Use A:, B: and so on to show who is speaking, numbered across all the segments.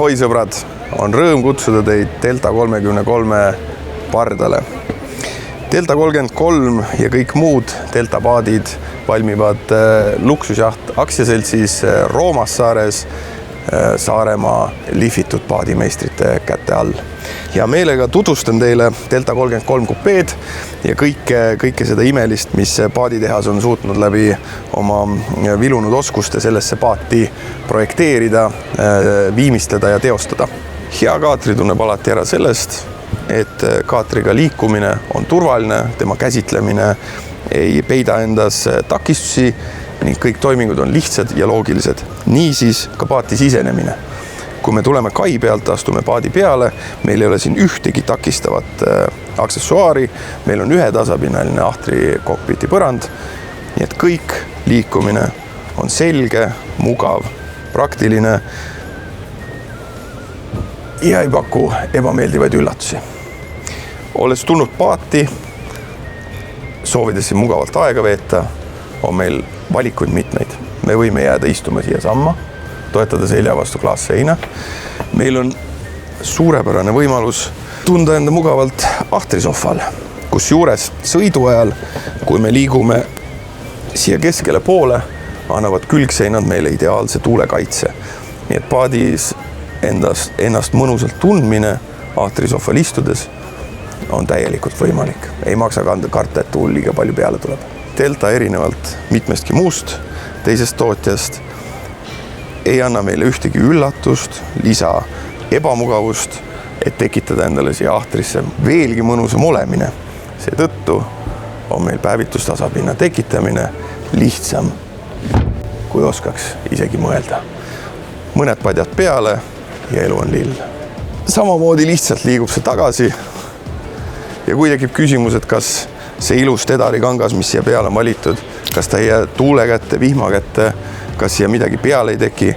A: Ahoi sõbrad, on rõõm kutsuda teid Delta 33 pardale. Delta 33 ja kõik muud Delta paadid valmivad luksusjaht aktsiaseltsis Roomassaares Saaremaa lihvitud paadimeistrite käte all. Ja meelega tutvustan teile Delta 33 kupeed ja kõike seda imelist, mis paaditehas on suutnud läbi oma vilunud oskuste sellesse paati projekteerida, viimistleda ja teostada. Hea kaatri tunneb alati ära sellest, et kaatriga liikumine on turvaline, tema käsitlemine ei peida endas takistusi ning kõik toimingud on lihtsad ja loogilised. Niisiis ka paati sisenemine. Kui me tuleme kai pealt, astume paadi peale, meil ei ole siin ühtegi takistavat aksessuaari, meil on ühetasapinnaline ahtri kokpiti põrand, nii et kõik liikumine on selge, mugav, praktiline ja ei paku ebameeldivaid üllatusi. Olles tulnud paati, soovides siin mugavalt aega veeta, on meil valikuid mitmeid. Me võime jääda istuma siia samma, toetada selja vastu klaasseina. Meil on suurepärane võimalus tunda enda mugavalt ahtrisohval, kus juures sõidu ajal, kui me liigume siia keskele poole, annavad külgseinad meile ideaalse tuulekaitse. Nii et paadis ennast mõnusalt tundmine ahtrisohval istudes on täielikult võimalik. Ei maksa karta, et tuul liiga palju peale tuleb. Delta erinevalt mitmestki muust teisest tootjast ei anna meile ühtegi üllatust, lisa ebamugavust, et tekitada endale siia ahtrisse veelgi mõnusam olemine. Seetõttu on meil päevitustasapinna tekitamine lihtsam, kui oskaks isegi mõelda. Mõned padjad peale ja elu on lill. Samamoodi lihtsalt liigub see tagasi ja kui tekib küsimus, et kas see ilus tedarikangas, mis siia peale on valitud, kas ta ei jää tuule kätte, vihma kätte, kas siia midagi peale ei teki,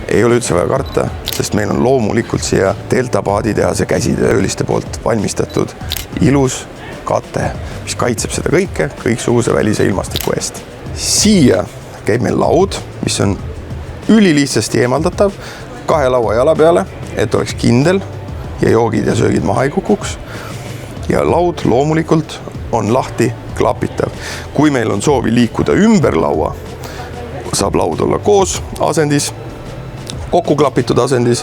A: ei ole üldse vaja karta, sest meil on loomulikult siia Delta paaditehase käsitööliste poolt valmistatud ilus kate, mis kaitseb seda kõiksuguse välise ilmastiku eest. Siia käib meil laud, mis on ülilihtsasti eemaldatav 2 laua jala peale, et oleks kindel ja joogid ja söögid maha ei kukuks. Ja laud loomulikult on lahti klapitav. Kui meil on soovi liikuda ümber laua, saab laud olla koos asendis, kokku klapitud asendis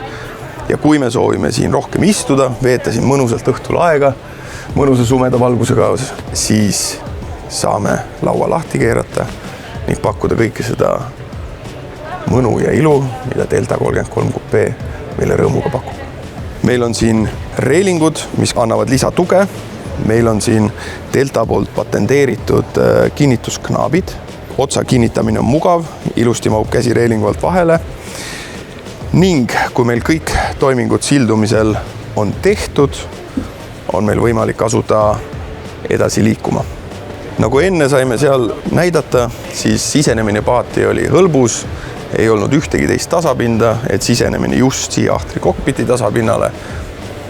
A: ja kui me soovime siin rohkem istuda, veeta siin mõnusalt õhtul aega, mõnusa sumeda valgusega, siis saame laua lahti keerata ning pakkuda kõike seda mõnu ja ilu, mida Delta 33 kupee meile rõõmuga pakub. Meil on siin reelingud, mis annavad lisatuge. Meil on siin Delta poolt patenteeritud kinnitusknaabid. Otsa kinnitamine on mugav, ilusti mahub käsi reelingu alt vahele. Ning kui meil kõik toimingud sildumisel on tehtud, on meil võimalik asuda edasi liikuma. Nagu enne saime seal näidata, siis sisenemine paati oli hõlbus, ei olnud ühtegi teist tasapinda, et sisenemine just siia ahtri kokpiti tasapinnale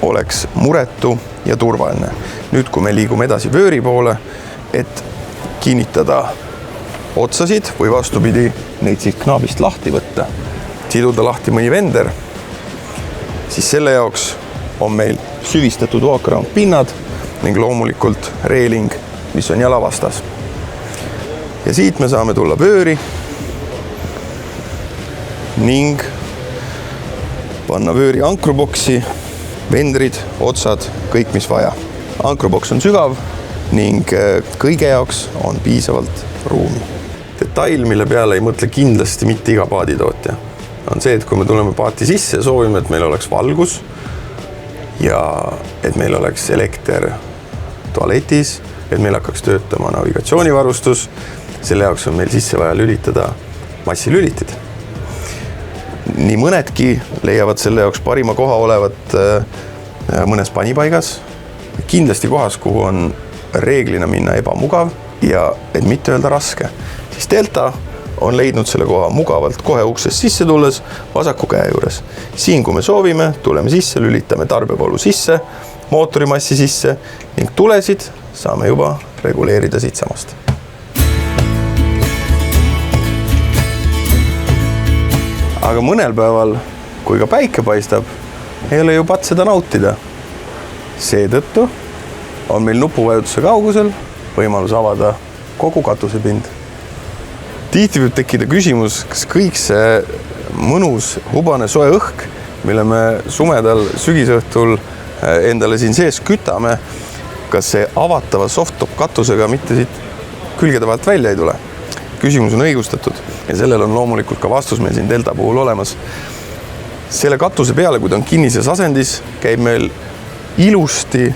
A: oleks muretu ja turvaline. Nüüd, kui me liigume edasi vööri poole, et kinnitada otsasid või vastupidi neid siit knaabist lahti võtta, siduda lahti mõni vender, siis selle jaoks on meil süvistatud walk-around pinnad ning loomulikult reeling, mis on jala vastas. Ja siit me saame tulla vööri ning panna vööri ankruboksi, vendrid, otsad, kõik mis vaja. Ankruboks on sügav ning kõige jaoks on piisavalt ruumi. Detail, mille peale ei mõtle kindlasti mitte iga paaditootja, on see, et kui me tuleme paati sisse ja soovime, et meil oleks valgus ja et meil oleks elekter tualetis, et meil hakkaks töötama navigatsioonivarustus, selle jaoks on meil sisse vaja lülitada massilülitid. Nii mõnedki leiavad selle jaoks parima koha olevat mõnes panipaigas, kindlasti kohas, kuhu on reeglina minna ebamugav ja et mitte öelda raske. Siis Delta on leidnud selle koha mugavalt kohe uksest sisse tulles vasaku käe juures. Siin, kui me soovime, tuleme sisse, lülitame tarbevolu sisse, mootorimassi sisse ning tulesid saame juba reguleerida siit samast. Aga mõnel päeval kui ka päike paistab, ei ole ju pat seda nautida. Seetõttu on meil nupuvajutuse kaugusel võimalus avada kogu katusepind. Tihti võib tekkida küsimus, kas kõik see mõnus, hubane soe õhk, mille me sumedal sügisõhtul endale siin sees kütame, kas see avatava softtop katusega mitte siit külgede vahelt välja ei tule? Küsimus on õigustatud ja sellel on loomulikult ka vastus meil siin Delta puhul olemas. Selle katuse peale, kui ta on kinnises asendis, käib meil ilusti,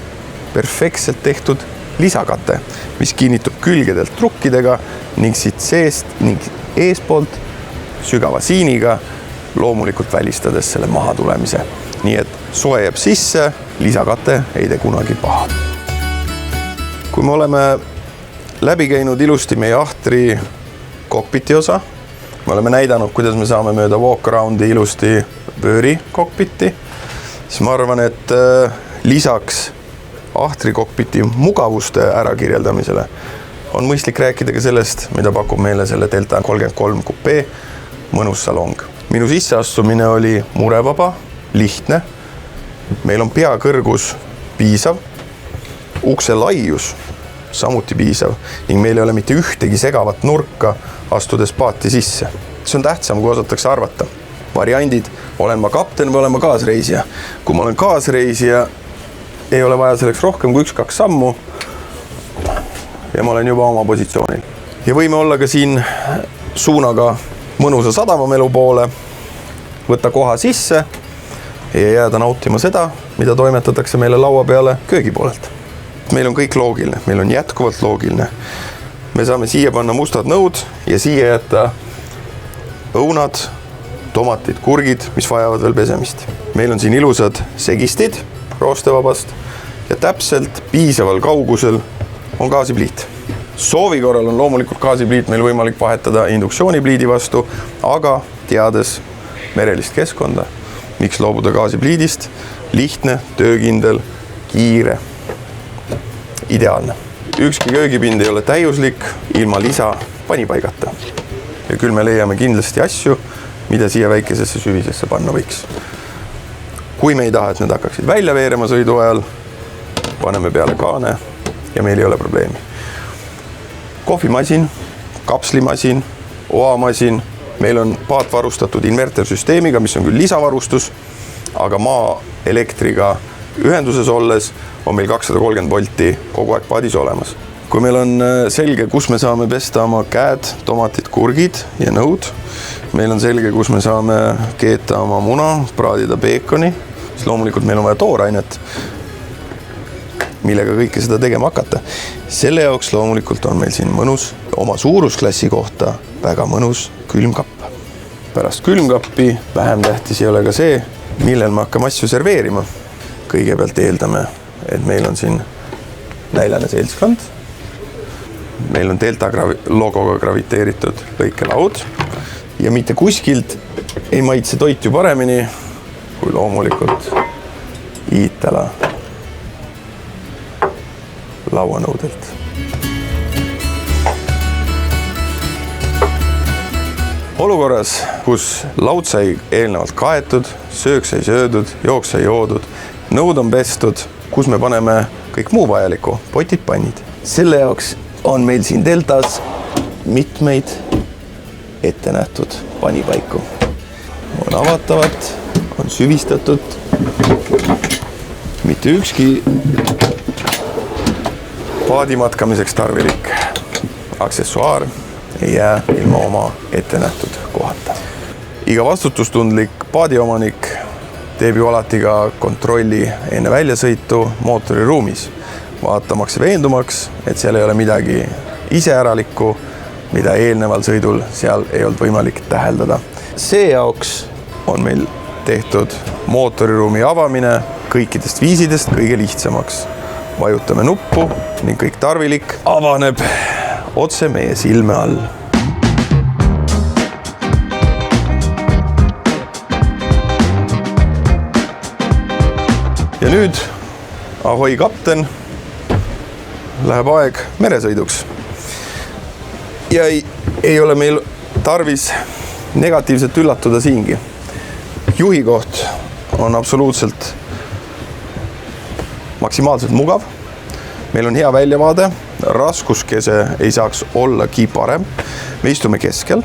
A: perfektselt tehtud lisakate, mis kinnitub külgedelt trukkidega ning siit seest ning eespoolt sügava siiniga, loomulikult välistades selle maha tulemise. Nii et soe jääb sisse, lisakate ei tee kunagi paha. Kui me oleme läbi käinud ilusti meie ahtri kokpiti osa, me oleme näidanud, kuidas me saame mööda walk-aroundi ilusti vööri kokpiti, siis ma arvan, et lisaks ahtri kokpiti mugavuste ärakirjeldamisele on mõistlik rääkida ka sellest, mida pakub meile selle Delta 33 Coupé mõnus salong. Minu sisseastumine oli murevaba, lihtne. Meil on peakõrgus piisav, ukse laius samuti piisav ning meil ei ole mitte ühtegi segavat nurka astudes paati sisse. See on tähtsam, kui osatakse arvata. Variandid, olen ma kapten või olen ma kaasreisija. Kui ma olen kaasreisija, ei ole vaja selleks rohkem kui 1-2 sammu ja ma olen juba oma positsioonil. Ja võime olla ka siin suunaga mõnusa sadamamelu poole, võtta koha sisse ja jääda nautima seda, mida toimetatakse meile laua peale köögi poolelt. Meil on kõik loogiline, meil on jätkuvalt loogiline. Me saame siia panna mustad nõud ja siia jätta õunad, tomatid, kurgid, mis vajavad veel pesemist. Meil on siin ilusad segistid roostevabast ja täpselt piisaval kaugusel on gaasipliit. Soovi korral on loomulikult gaasipliit meil võimalik vahetada induktsioonipliidi vastu, aga teades merelist keskkonda, miks loobuda gaasipliidist, lihtne, töökindel, kiire, ideaalne. Ükski köögipind ei ole täiuslik ilma lisa panipaigata. Ja küll me leiame kindlasti asju, mida siia väikesesse süvisesse panna võiks. Kui me ei taha, et need hakkaksid välja veerema sõidu ajal, paneme peale kaane ja meil ei ole probleemi. Kohvimasin, kapslimasin, oamasin, meil on paat varustatud invertersüsteemiga, mis on küll lisavarustus, aga maa elektriga ühenduses olles on meil 230 volti kogu aeg paadis olemas. Kui meil on selge, kus me saame pesta oma käed, tomatid, kurgid ja nõud, meil on selge, kus me saame keeta oma muna, praadida beekoni, siis loomulikult meil on vaja toorainet, millega kõike seda tegema hakata. Selle jaoks loomulikult on meil siin mõnus oma suurusklassi kohta väga mõnus külmkapp. Pärast külmkappi vähem tähtis ei ole ka see, millel me hakkame asju serveerima. Kõigepealt eeldame, et meil on siin näilane seltskond. Meil on Delta logoga graviteeritud lõikelaud ja mitte kuskilt ei maitse toit ju paremini kui loomulikult Iitala lauanõudelt. Olukorras, kus laud sai eelnevalt kaetud, söök sai söödud, jooks sai joodud, nõud on pestud, kus me paneme kõik muu vajaliku, potid, pannid. Selle jaoks on meil siin Deltas mitmeid ette nähtud panipaiku. On avatavad, on süvistatud. Mitte ükski paadimatkamiseks tarvilik aksessuaar ei jää ilma oma ette nähtud kohata. Iga vastutustundlik paadiomanik teeb ju alati ka kontrolli enne väljasõitu mootoriruumis, vaatamaks ja veendumaks, et seal ei ole midagi iseäralikku, mida eelneval sõidul seal ei olnud võimalik täheldada. See jaoks on meil tehtud mootoriruumi avamine kõikidest viisidest kõige lihtsamaks. Vajutame nuppu ning kõik tarvilik avaneb otse meie silme all. Ja nüüd, ahoi kapten, läheb aeg meresõiduks. Ja ei ole meil tarvis negatiivselt üllatuda siingi. juhikoht on absoluutselt maksimaalselt mugav. Meil on hea väljavaade, raskuskese ei saaks ollagi parem. Me istume keskel.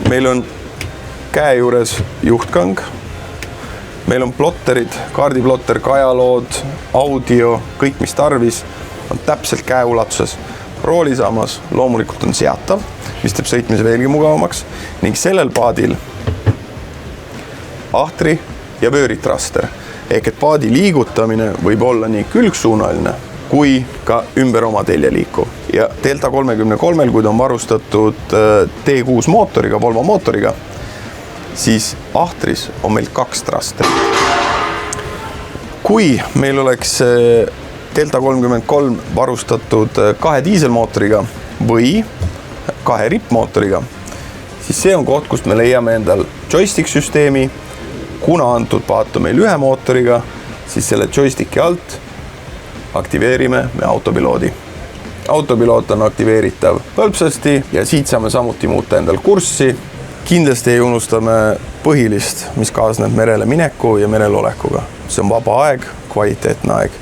A: Meil on käe juures juhtkang. Meil on plotterid, kaardiplotter, kajalood, audio, kõik mis tarvis on täpselt käeulatuses. Roolisaamas loomulikult on seatav, mis teeb sõitmise veelgi mugavamaks ning sellel paadil ahtri ja vööritraster. Ehk et paadi liigutamine võib olla nii külgsuunaline kui ka ümber oma telje liikuv. Ja Delta 33, kui ta on varustatud T6 mootoriga, Volvo mootoriga, siis ahtris on meil 2 trasterit. Kui meil oleks Delta 33 varustatud 2 diiselmootoriga või 2 rippmootoriga, siis see on koht, kust me leiame endal joystick-süsteemi. Kuna antud paat on meil 1 mootoriga, siis selle joysticki alt aktiveerime me autopiloodi. Autopiloot on aktiveeritav hõlpsasti ja siit saame samuti muuta endal kurssi. Kindlasti ei unustame põhilist, mis kaasneb merele mineku ja merel olekuga. See on vaba aeg, kvaliteetne aeg.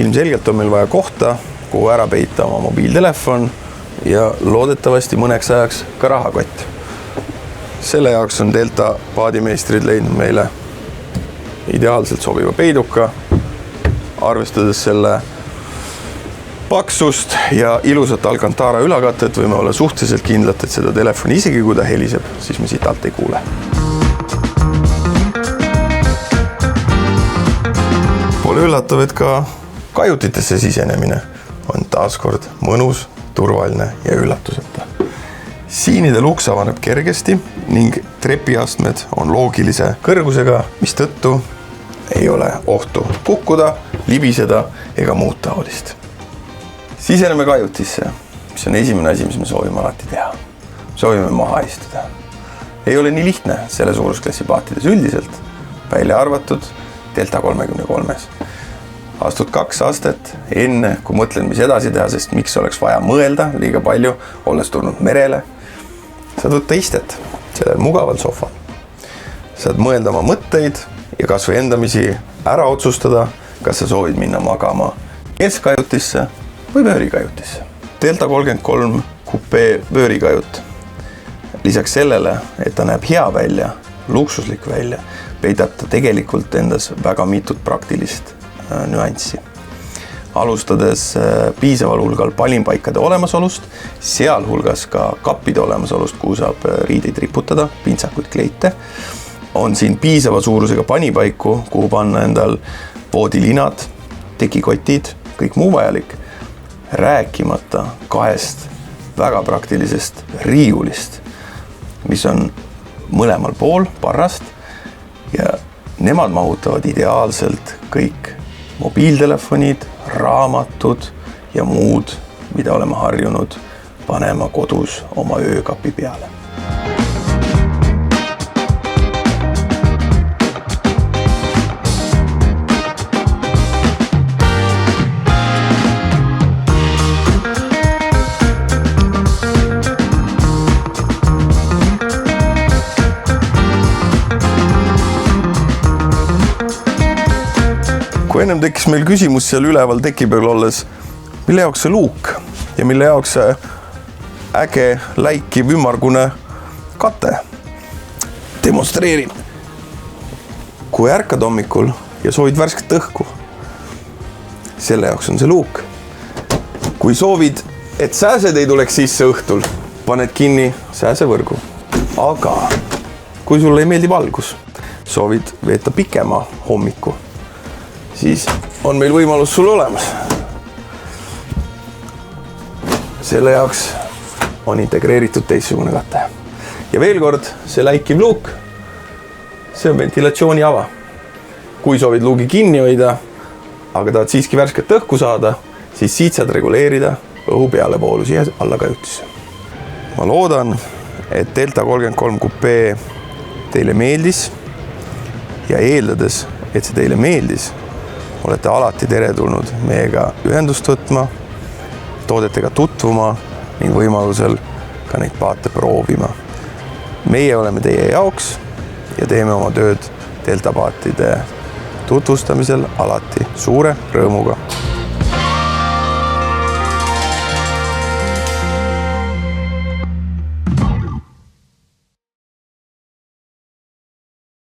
A: Ilmselgelt on meil vaja kohta, kuhu ära peita oma mobiiltelefon ja loodetavasti mõneks ajaks ka rahakott. Selle jaoks on Delta paadimeistrid leidnud meile ideaalselt sobiva peiduka. Arvestades selle paksust ja ilusat Alcantara ülakatet võime olla suhteliselt kindlad, et seda telefoni isegi kui ta heliseb, siis me siit alt ei kuule. Pole üllatav, et ka kajutitesse sisenemine on taaskord mõnus, turvaline ja üllatuseta. Siinide luks avaneb kergesti ning trepiastmed on loogilise kõrgusega, mis tõttu ei ole ohtu kukkuda, libiseda ega muud taolist. Siseneme kajutisse, mis on esimene asi, mis me soovime alati teha. Soovime maha istuda. Ei ole nii lihtne selle suurusklassi paatides üldiselt, välja arvatud Delta 33. Astud 2 astet enne, kui mõtlen, mis edasi teha, sest miks oleks vaja mõelda liiga palju, olles tulnud merele. Saad võtta istet sellel mugaval sofal. Saad mõelda oma mõtteid ja kas või endamisi ära otsustada, kas sa soovid minna magama keskajutisse või vöörikajutisse. Delta 33 Coupé vöörikajut. Lisaks sellele, et ta näeb hea välja, luksuslik välja, peidab ta tegelikult endas väga mitut praktilist nüanssi. Alustades piisaval hulgal palinpaikade olemasolust, sealhulgas ka kappide olemasolust, kuhu saab riideid riputada, pintsakuid, kleite, on siin piisava suurusega panipaiku, kuhu panna endal voodilinad, tekikotid, kõik muu vajalik, rääkimata 2 väga praktilisest riiulist, mis on mõlemal pool parrast ja nemad mahutavad ideaalselt kõik mobiiltelefonid, raamatud ja muud, mida oleme harjunud panema kodus oma öökapi peale. Kui ennem tekkis meil küsimus seal üleval teki peal olles, mille jaoks see luuk ja mille jaoks see äge, läikiv, ümmargune kate. Demonstreerin. Kui ärkad hommikul ja soovid värsket õhku, selle jaoks on see luuk. Kui soovid, et sääsed ei tuleks sisse õhtul, paned kinni sääsevõrgu. Aga kui sulle ei meeldi valgus, soovid veeta pikema hommiku, siis on meil võimalus sul olemas. Selle jaoks on integreeritud teistsugune kate. Ja veel kord, see läikiv luuk, see on ventilatsiooni ava. Kui soovid luugi kinni hoida, aga tahad siiski värsket õhku saada, siis siit saad reguleerida õhu pealevoolu siia allakajutisse. Ma loodan, et Delta 33 Coupé teile meeldis ja eeldades, et see teile meeldis, olete alati teretulnud meiega ühendust võtma, toodetega tutvuma ning võimalusel ka neid paate proovima. Meie oleme teie jaoks ja teeme oma tööd deltapaatide tutvustamisel alati suure rõõmuga.